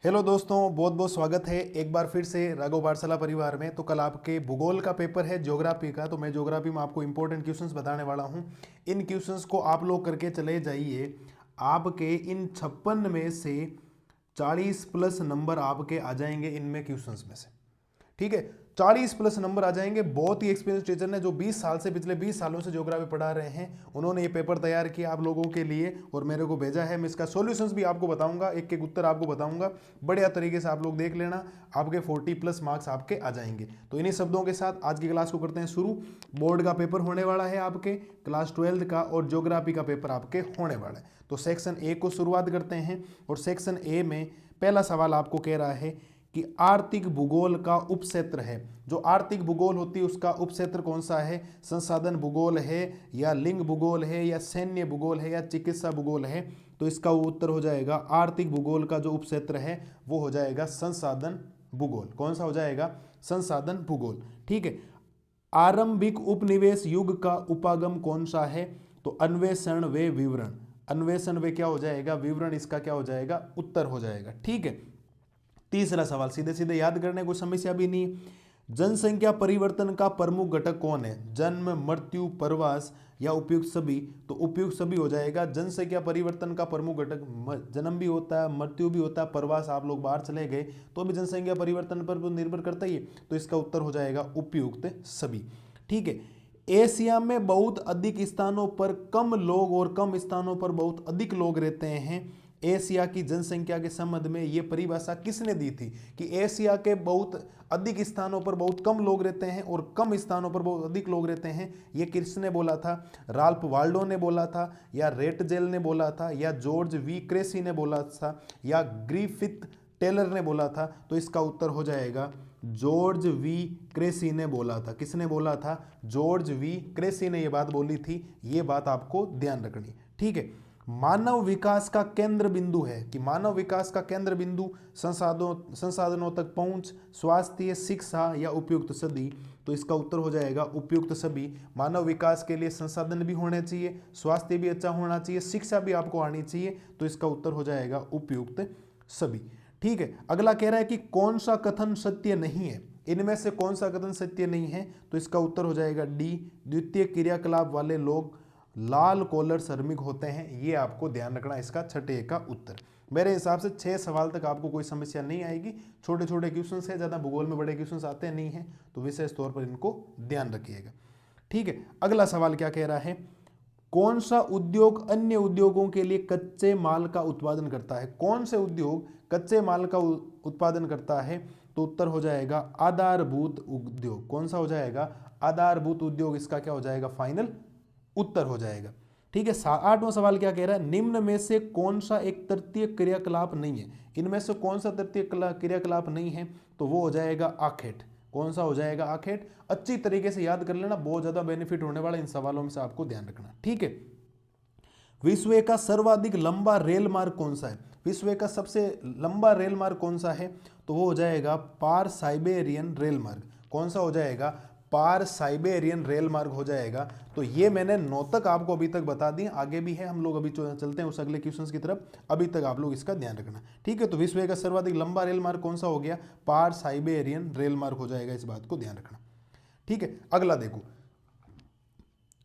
Hello दोस्तों, बहुत बहुत स्वागत है एक बार फिर से राघव पाठशाला परिवार में। तो कल आपके भूगोल का पेपर है, ज्योग्राफी का। तो मैं ज्योग्राफी में आपको इंपॉर्टेंट क्वेश्चंस बताने वाला हूं। इन क्वेश्चंस को आप लोग करके चले जाइए। आपके इन 56 में से 40 प्लस नंबर आपके आ जाएंगे इनमें क्वेश्चंस में से। ठीक है, 40 प्लस नंबर आ जाएंगे। बहुत ही एक्सपीरियंस टीचर ने, जो 20 साल से, पिछले 20 सालों से ज्योग्राफी पढ़ा रहे हैं, उन्होंने ये पेपर तैयार किया आप लोगों के लिए और मेरे को भेजा है। मैं इसका सॉल्यूशंस भी आपको बताऊंगा, एक एक उत्तर आपको बताऊंगा। बढ़िया तरीके से आप लोग देख लेना, आपके 40 प्लस मार्क्स आपके आ जाएंगे। तो इन्हीं शब्दों के साथ आज की क्लास को करते हैं शुरू। बोर्ड का पेपर होने वाला है आपके, क्लास 12 का, और ज्योग्राफी का पेपर आपके होने वाला है। तो सेक्शन ए को शुरुआत करते हैं। और सेक्शन ए में पहला सवाल आपको कह रहा है कि आर्थिक भूगोल का उपक्षेत्र है। जो आर्थिक भूगोल होती है उसका उपक्षेत्र कौन सा है? संसाधन भूगोल है, या लिंग भूगोल है, या सैन्य भूगोल है, या चिकित्सा भूगोल है? तो इसका उत्तर हो जाएगा आर्थिक भूगोल का जो उपक्षेत्र है वो हो जाएगा संसाधन भूगोल। कौन सा हो जाएगा? संसाधन भूगोल। ठीक है। आरंभिक उपनिवेश युग का उपागम कौन सा है? तो अन्वेषण व विवरण। अन्वेषण व क्या हो जाएगा? विवरण। इसका क्या हो जाएगा? उत्तर हो जाएगा। ठीक है। तीसरा सवाल सीधे सीधे याद करने को समस्या भी नहीं। जनसंख्या परिवर्तन का प्रमुख घटक कौन है? जन्म, मृत्यु, प्रवास, या उपयुक्त सभी? तो उपयुक्त सभी हो जाएगा। जनसंख्या परिवर्तन का प्रमुख घटक जन्म भी होता है, मृत्यु भी होता है, प्रवास। आप लोग बाहर चले गए तो भी जनसंख्या परिवर्तन पर निर्भर करता ही है। तो इसका उत्तर हो जाएगा उपयुक्त सभी। ठीक है। एशिया में बहुत अधिक स्थानों पर कम लोग और कम स्थानों पर बहुत अधिक लोग रहते हैं। एशिया की जनसंख्या के संबंध में यह परिभाषा किसने दी थी कि एशिया के बहुत अधिक स्थानों पर बहुत कम लोग रहते हैं और कम स्थानों पर बहुत अधिक लोग रहते हैं? ये किसने बोला था? राल्फ वाल्डो ने बोला था, या रेटजेल ने बोला था, या जॉर्ज वी क्रेसी ने बोला था, या ग्रिफिथ टेलर ने बोला था? तो इसका उत्तर हो जाएगा जॉर्ज वी क्रेसी ने बोला था। किसने बोला था? जॉर्ज वी क्रेसी ने यह बात बोली थी। ये बात आपको ध्यान रखनी। ठीक है। मानव विकास का केंद्र बिंदु है कि मानव विकास का केंद्र बिंदु संसाधनों तक पहुंच, स्वास्थ्य, शिक्षा, या उपयुक्त सभी? तो इसका उत्तर हो जाएगा उपयुक्त सभी। मानव विकास के लिए संसाधन भी होने चाहिए, स्वास्थ्य भी अच्छा होना चाहिए, शिक्षा भी आपको आनी चाहिए। तो इसका उत्तर हो जाएगा उपयुक्त सभी। ठीक है। अगला कह रहा है कि कौन सा कथन सत्य नहीं है? इनमें से कौन सा कथन सत्य नहीं है? तो इसका उत्तर हो जाएगा डी, द्वितीय क्रियाकलाप वाले लोग लाल कॉलर श्रमिक होते हैं। ये आपको ध्यान रखना, इसका छठे का उत्तर। मेरे हिसाब से 6 सवाल तक आपको कोई समस्या नहीं आएगी। छोटे छोटे क्वेश्चंस है, ज़्यादा भूगोल में बड़े क्वेश्चंस आते नहीं हैं, तो विशेष तौर पर इनको ध्यान रखिएगा। ठीक है। अगला सवाल क्या कह रहा है? कौन सा उद्योग अन्य उद्योगों के लिए कच्चे माल का उत्पादन करता है? कौन से उद्योग कच्चे माल का उत्पादन करता है? तो उत्तर हो जाएगा आधारभूत उद्योग। कौन सा हो जाएगा? आधारभूत उद्योग। इसका क्या हो जाएगा? फाइनल उत्तर हो जाएगा। ठीक है। 8वां सवाल क्या कह रहा है? निम्न में से कौन सा एक तृतीय क्रियाकलाप नहीं है? इनमें से कौन सा तृतीय क्रियाकलाप नहीं है? तो वो हो जाएगा आखेट। कौन सा हो जाएगा? आखेट। अच्छी तरीके से याद कर लेना, बहुत ज्यादा बेनिफिट होने वाला इन सवालों में से आपको ध्यान रखना। ठीक है। विश्व का सर्वाधिक लंबा रेल मार्ग कौन सा है? विश्व का सबसे लंबा रेल मार्ग कौन सा है? तो वो हो जाएगा पार साइबेरियन रेल मार्ग। कौन सा हो जाएगा? पार साइबेरियन रेल मार्ग हो जाएगा। तो ये मैंने 9 तक आपको अभी तक बता दिए, आगे भी है, हम लोग अभी चलते हैं उस अगले क्वेश्चंस की तरफ। अभी तक आप लोग इसका ध्यान रखना। ठीक है। तो विश्व का सर्वाधिक लंबा रेल मार्ग कौन सा हो गया? पार साइबेरियन रेल मार्ग हो जाएगा। इस बात को ध्यान रखना। ठीक है। अगला देखो,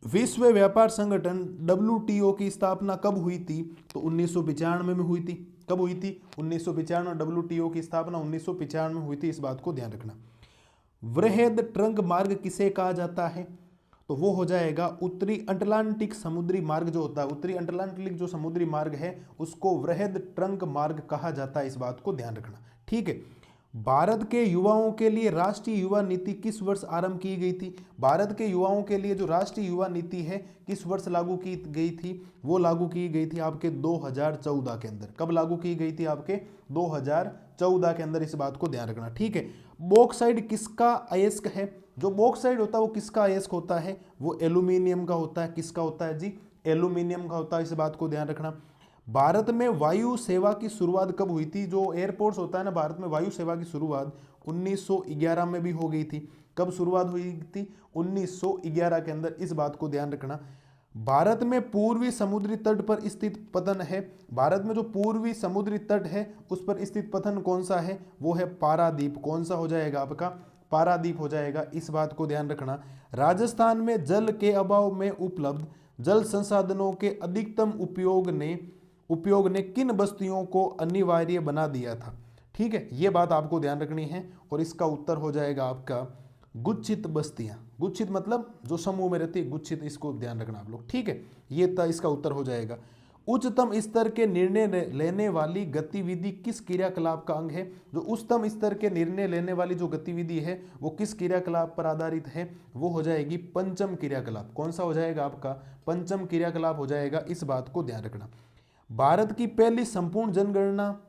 विश्व व्यापार संगठन WTO की स्थापना कब हुई थी? तो 1995 में हुई थी। कब हुई थी? 1995। WTO की स्थापना 1995 में हुई थी। इस बात को ध्यान रखना। वृहद ट्रंक मार्ग किसे कहा जाता है? तो वो हो जाएगा उत्तरी अटलांटिक समुद्री मार्ग जो होता है, उत्तरी अटलांटिक जो समुद्री मार्ग है उसको वृहद ट्रंक मार्ग कहा जाता है। इस बात को ध्यान रखना। ठीक है। भारत के युवाओं के लिए राष्ट्रीय युवा नीति किस वर्ष आरंभ की गई थी? भारत के युवाओं के लिए जो राष्ट्रीय युवा नीति है किस वर्ष लागू की गई थी? वो लागू की गई थी आपके 2014 के अंदर। कब लागू की गई थी? आपके 2014 के अंदर। इस बात को ध्यान रखना। ठीक है। बॉक्साइट किसका अयस्क है? जो बॉक्साइट होता है वो किसका अयस्क होता है? वो एल्यूमिनियम का होता है। किसका होता है जी? एल्यूमिनियम का होता है। इस बात को ध्यान रखना। भारत में वायु सेवा की शुरुआत कब हुई थी? जो एयरपोर्ट्स होता है ना, भारत में वायु सेवा की शुरुआत 1911 में भी हो गई थी। कब शुरुआत हुई थी? 1911 के अंदर। इस बात को ध्यान रखना। भारत में पूर्वी समुद्री तट पर स्थित पतन है। भारत में जो पूर्वी समुद्री तट है उस पर स्थित पतन कौन सा है? वो है पारादीप। कौन सा हो जाएगा आपका? पारादीप हो जाएगा। इस बात को ध्यान रखना। राजस्थान में जल के अभाव में उपलब्ध जल संसाधनों के अधिकतम उपयोग ने किन बस्तियों को अनिवार्य बना दिया था? ठीक है, ये बात आपको ध्यान रखनी है और इसका उत्तर हो जाएगा आपका गुच्छित बस्तियां। गुच्छित मतलब जो समूह में रहती है, गुच्छित, इसको ध्यान रखना आप लोग। ठीक है, ये इसका उत्तर हो जाएगा। उच्चतम स्तर के निर्णय लेने वाली गतिविधि किस क्रियाकलाप का अंग है? जो उच्चतम स्तर के निर्णय लेने वाली जो गतिविधि है वो किस क्रियाकलाप पर आधारित है? वो हो जाएगी पंचम क्रियाकलाप। कौन सा हो जाएगा आपका? पंचम क्रियाकलाप हो जाएगा। इस बात को ध्यान रखना। भारत की पहली संपूर्ण जनगणना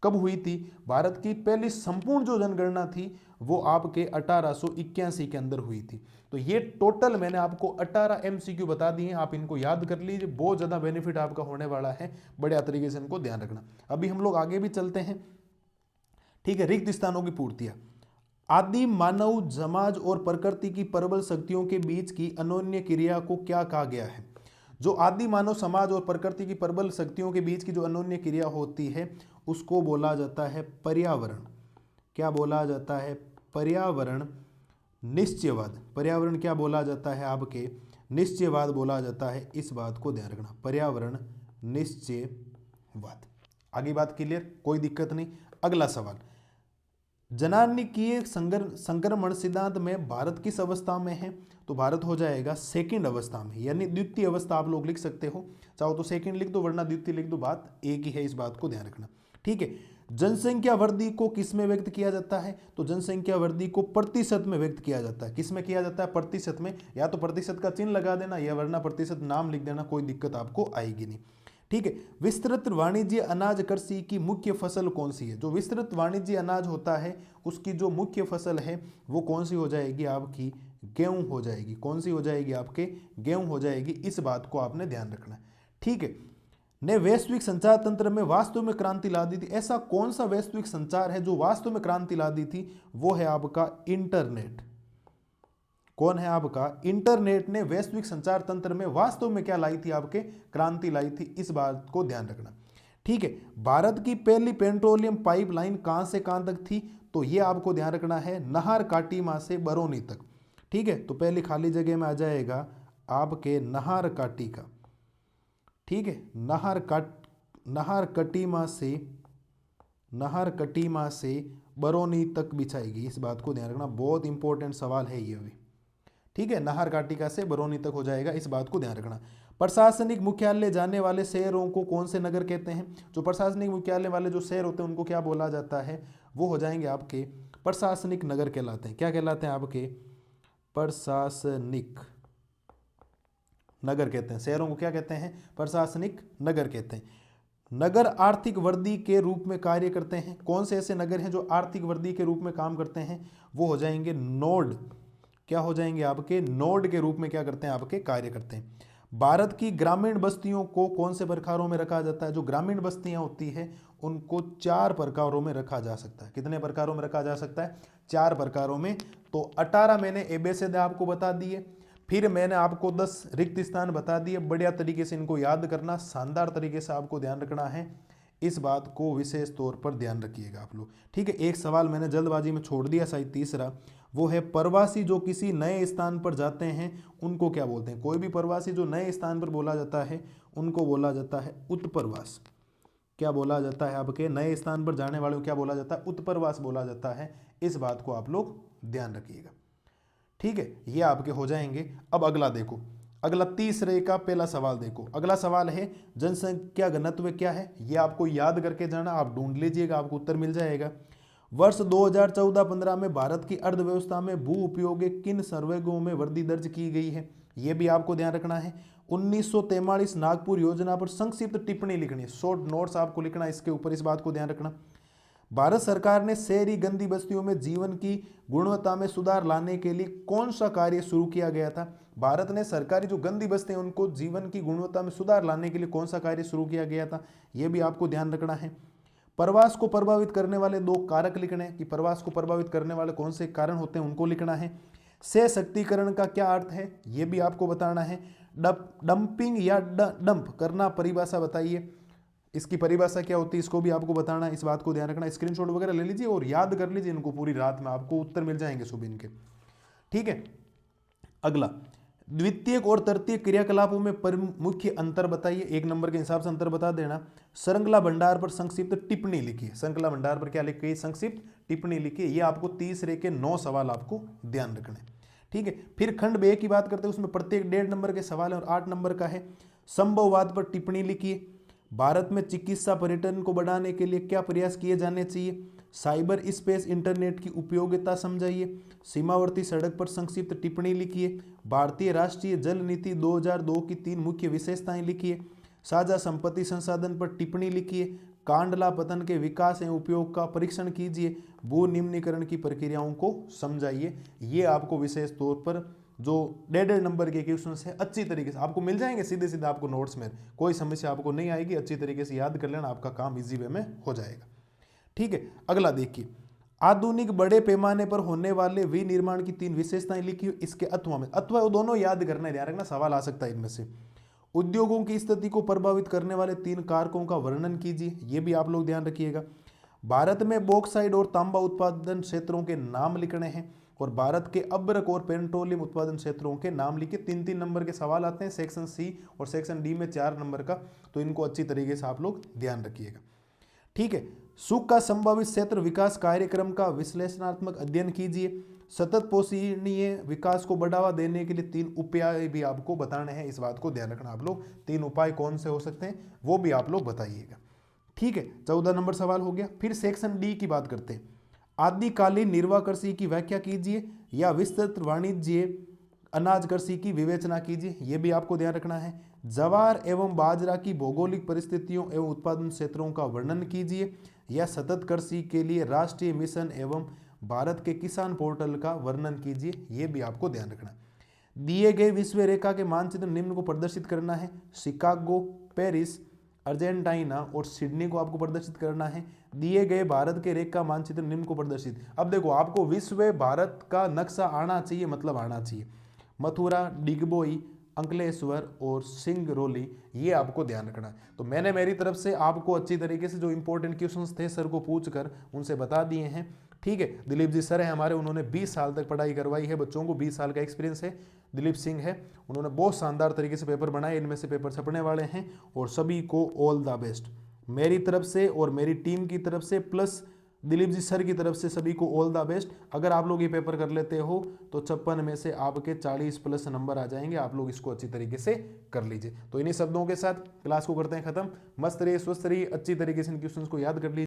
कब हुई थी? भारत की पहली संपूर्ण जो जनगणना थी वो आपके 1881 के अंदर हुई थी। तो ये टोटल मैंने आपको 18 MCQ बता दिए हैं, आप इनको याद कर लीजिए, बहुत ज़्यादा बेनिफिट आपका होने वाला है। बढ़िया तरीके से इनको ध्यान रखना। अभी हम लोग आगे भी चलते हैं। ठीक है, रिक्त स्थानों की पूर्तियां। आदि मानव समाज और प्रकृति की प्रबल शक्तियों के बीच की अनोन्य क्रिया को क्या कहा गया है? जो आदि मानव समाज और प्रकृति की प्रबल शक्तियों के बीच की जो अनोन्य क्रिया होती है उसको बोला जाता है पर्यावरण। क्या बोला जाता है? पर्यावरण निश्चयवाद। पर्यावरण क्या बोला जाता है आपके? निश्चयवाद बोला जाता है। इस बात को ध्यान रखना, पर्यावरण निश्चयवाद। आगे बात क्लियर, कोई दिक्कत नहीं। अगला सवाल, जनानिकीय संक्रमण सिद्धांत में भारत किस अवस्था में है? तो भारत हो जाएगा सेकंड अवस्था में, यानी द्वितीय अवस्था आप लोग लिख सकते हो, चाहो तो सेकंड लिख दो वरना द्वितीय लिख दो, बात एक ही है। इस बात को ध्यान रखना। ठीक है, जनसंख्या वृद्धि को किस में व्यक्त किया जाता है? तो जनसंख्या वृद्धि को प्रतिशत में व्यक्त किया जाता है। किस में किया जाता है? प्रतिशत में। या तो प्रतिशत का चिन्ह लगा देना या वरना प्रतिशत नाम लिख देना, कोई दिक्कत आपको आएगी नहीं। ठीक है, विस्तृत वाणिज्य अनाज कृषि की मुख्य फसल कौन सी है? जो विस्तृत वाणिज्य अनाज होता है उसकी जो मुख्य फसल है वो कौन सी हो जाएगी आपकी? गेहूं हो जाएगी। कौन सी हो जाएगी आपके? गेहूं हो जाएगी। इस बात को आपने ध्यान रखना है। ठीक है, ने वैश्विक संचार तंत्र में वास्तव में क्रांति ला दी थी। ऐसा कौन सा वैश्विक संचार है जो वास्तव में क्रांति ला दी थी? वो है आपका इंटरनेट। कौन है आपका? इंटरनेट ने वैश्विक संचार तंत्र में वास्तव में क्या लाई थी आपके? क्रांति लाई थी। इस बात को ध्यान रखना। ठीक है, भारत की पहली पेट्रोलियम पाइपलाइन कहां से कहां तक थी? तो ये आपको ध्यान रखना है, नाहर काटीमा से बरौनी तक। ठीक है, तो पहली खाली जगह में आ जाएगा आपके नाहर काटी का। ठीक है, नाहर कटीमा से बरौनी तक बिछाएगी। इस बात को ध्यान रखना, बहुत इंपॉर्टेंट सवाल है ये भी। ठीक है, नाहर काटिका से बरौनी तक हो जाएगा। इस बात को ध्यान रखना। प्रशासनिक मुख्यालय जाने वाले शहरों को कौन से नगर कहते हैं? जो प्रशासनिक मुख्यालय वाले जो शहर होते हैं उनको क्या बोला जाता है? वो हो जाएंगे आपके प्रशासनिक नगर कहलाते हैं। क्या कहलाते हैं आपके? प्रशासनिक नगर कहते हैं। शहरों को क्या कहते हैं? प्रशासनिक नगर कहते हैं। नगर आर्थिक वृद्धि के रूप में कार्य करते हैं। कौन से ऐसे नगर हैं जो आर्थिक वृद्धि के रूप में काम करते हैं? वो हो जाएंगे नोड। क्या हो जाएंगे आपके? नोड के रूप में क्या करते हैं आपके? कार्य करते हैं। भारत की ग्रामीण बस्तियों को कौन से प्रकारों में रखा जाता है? जो ग्रामीण बस्तियां होती है उनको 4 प्रकारों में रखा जा सकता है। कितने प्रकारों में रखा जा सकता है? 4 प्रकारों में। तो 18 मैंने एबीसीडी आपको बता दिए, फिर मैंने आपको 10 रिक्त स्थान बता दिए। बढ़िया तरीके से इनको याद करना, शानदार तरीके से आपको ध्यान रखना है। इस बात को विशेष तौर पर ध्यान रखिएगा आप लोग। ठीक है, एक सवाल मैंने जल्दबाजी में छोड़ दिया, शायद तीसरा, वो है प्रवासी जो किसी नए स्थान पर जाते हैं उनको क्या बोलते हैं? कोई भी प्रवासी जो नए स्थान पर बोला जाता है उनको बोला जाता है उत्प्रवास। क्या बोला जाता है आपके? नए स्थान पर जाने वाले को क्या बोला जाता है? उत्प्रवास बोला जाता है। इस बात को आप लोग ध्यान रखिएगा। ठीक है, ये आपके हो जाएंगे। अब अगला देखो, अगला तीसरे का पहला सवाल देखो। अगला सवाल है जनसंख्या घनत्व क्या है? ये आपको याद करके जाना, आप ढूंढ लीजिएगा, आपको उत्तर मिल जाएगा। वर्ष 2014-15 में भारत की अर्थव्यवस्था में भू उपयोग के किन सर्वेक्षणों में वृद्धि दर्ज की गई है? यह भी आपको ध्यान रखना है। 1943 नागपुर योजना पर संक्षिप्त टिप्पणी लिखनी है, शॉर्ट नोट्स आपको लिखना है इसके ऊपर। इस बात को ध्यान रखना। भारत सरकार ने शहरी गंदी बस्तियों में जीवन की गुणवत्ता में सुधार लाने के लिए कौन सा कार्य शुरू किया गया था? भारत ने सरकारी जो गंदी बस्तियां उनको जीवन की गुणवत्ता में सुधार लाने के लिए कौन सा कार्य शुरू किया गया था? यह भी आपको ध्यान रखना है। प्रवास को प्रभावित करने वाले 2 कारक लिखने हैं कि प्रवास को प्रभावित करने वाले कौन से कारण होते हैं उनको लिखना है। सशक्तिकरण का क्या अर्थ है? यह भी आपको बताना है। डंपिंग या डंप करना परिभाषा बताइए। इसकी परिभाषा क्या होती है इसको भी आपको बताना है, इस बात को ध्यान रखना। स्क्रीनशॉट वगैरह ले लीजिए और याद कर लीजिए इनको, पूरी रात में आपको उत्तर मिल जाएंगे सुबह इनके। ठीक है, अगला द्वितीयक और तृतीयक क्रियाकलापों में मुख्य अंतर बताइए। 1 नंबर के हिसाब से अंतर बता देना। श्रृंखला भंडार पर संक्षिप्त टिप्पणी लिखिए। श्रृंखला भंडार पर क्या लिखिए? संक्षिप्त टिप्पणी लिखिए। ये आपको तीसरे के 9 सवाल आपको ध्यान रखने। ठीक है, फिर खंड बे की बात करते हैं, उसमें प्रत्येक 1.5 नंबर के सवाल है और 8 नंबर का है। संभववाद पर टिप्पणी लिखिए। भारत में चिकित्सा पर्यटन को बढ़ाने के लिए क्या प्रयास किए जाने चाहिए? साइबर स्पेस इंटरनेट की उपयोगिता समझाइए। सीमावर्ती सड़क पर संक्षिप्त टिप्पणी लिखिए। भारतीय राष्ट्रीय जल नीति 2002 की 3 मुख्य विशेषताएं लिखिए। साझा संपत्ति संसाधन पर टिप्पणी लिखिए। कांडला पतन के विकास एवं उपयोग का परीक्षण कीजिए। भू निम्नीकरण की प्रक्रियाओं को समझाइए। ये आपको विशेष तौर पर जो 1.5 नंबर के क्वेश्चन है अच्छी तरीके से आपको मिल जाएंगे, सीधे सीधे आपको नोट्स में, कोई समस्या आपको नहीं आएगी। अच्छी तरीके से याद कर लेना, आपका काम इजी वे में हो जाएगा। ठीक है, अगला देखिए, आधुनिक बड़े पैमाने पर होने वाले विनिर्माण की 3 विशेषताएं लिखी। इसके अथवा में, अथवा वो दोनों याद करना, ध्यान रखना, सवाल आ सकता है इनमें से। उद्योगों की स्थिति को प्रभावित करने वाले 3 कारकों का वर्णन कीजिए। ये भी आप लोग ध्यान रखिएगा। भारत में बॉक्साइट और तांबा उत्पादन क्षेत्रों के नाम लिखने हैं और भारत के अब्रक और पेट्रोलियम उत्पादन क्षेत्रों के नाम लिखिए। 3-3 नंबर के सवाल आते हैं, सेक्शन सी और सेक्शन डी में 4 नंबर का, तो इनको अच्छी तरीके से आप लोग ध्यान रखिएगा। ठीक है, सुख का संभावित क्षेत्र विकास कार्यक्रम का विश्लेषणात्मक अध्ययन कीजिए। सतत पोषणीय विकास को बढ़ावा देने के लिए 3 उपाय भी आपको बताने हैं, इस बात को ध्यान रखना आप लोग। 3 उपाय कौन से हो सकते हैं वो भी आप लोग बताइएगा। ठीक है, 14 नंबर सवाल हो गया। फिर सेक्शन डी की बात करते हैं। आदिकालीन निर्वाह कृषि की व्याख्या कीजिए या विस्तृत वाणिज्य अनाज कृषि की विवेचना कीजिए। यह भी आपको ध्यान रखना है। ज्वार एवं बाजरा की भौगोलिक परिस्थितियों एवं उत्पादन क्षेत्रों का वर्णन कीजिए या सतत कृषि के लिए राष्ट्रीय मिशन एवं भारत के किसान पोर्टल का वर्णन कीजिए। यह भी आपको ध्यान रखना है। दिए गए विश्व रेखा के मानचित्र निम्न को प्रदर्शित करना है। शिकागो, पेरिस, अर्जेंटीना और सिडनी को आपको प्रदर्शित करना है। दिए गए भारत के रेखा मानचित्र निम्न को प्रदर्शित। अब देखो, आपको विश्व भारत का नक्शा आना चाहिए, मतलब आना चाहिए। मथुरा, डिगबोई, अंकलेश्वर और सिंगरौली, ये आपको ध्यान रखना है। तो मैंने मेरी तरफ से आपको अच्छी तरीके से जो इंपॉर्टेंट क्वेश्चंस थे सर को पूछकर उनसे बता दिए हैं। ठीक है, दिलीप जी सर हैं हमारे, उन्होंने 20 साल तक पढ़ाई करवाई है बच्चों को, 20 साल का एक्सपीरियंस है। दिलीप सिंह है, उन्होंने बहुत शानदार तरीके से पेपर बनाए, इनमें से पेपर छपने वाले हैं और सभी को ऑल द बेस्ट मेरी तरफ से और मेरी टीम की तरफ से, प्लस दिलीप जी सर की तरफ से सभी को ऑल द बेस्ट। अगर आप लोग ये पेपर कर लेते हो तो 56 में से आपके 40 प्लस नंबर आ जाएंगे। आप लोग इसको अच्छी तरीके से कर लीजिए। तो इन्हीं शब्दों के साथ क्लास को करते हैं खत्म। मस्त रहिए, स्वस्थ रहिए, अच्छी तरीके से इन क्वेश्चंस को याद कर लीजिए।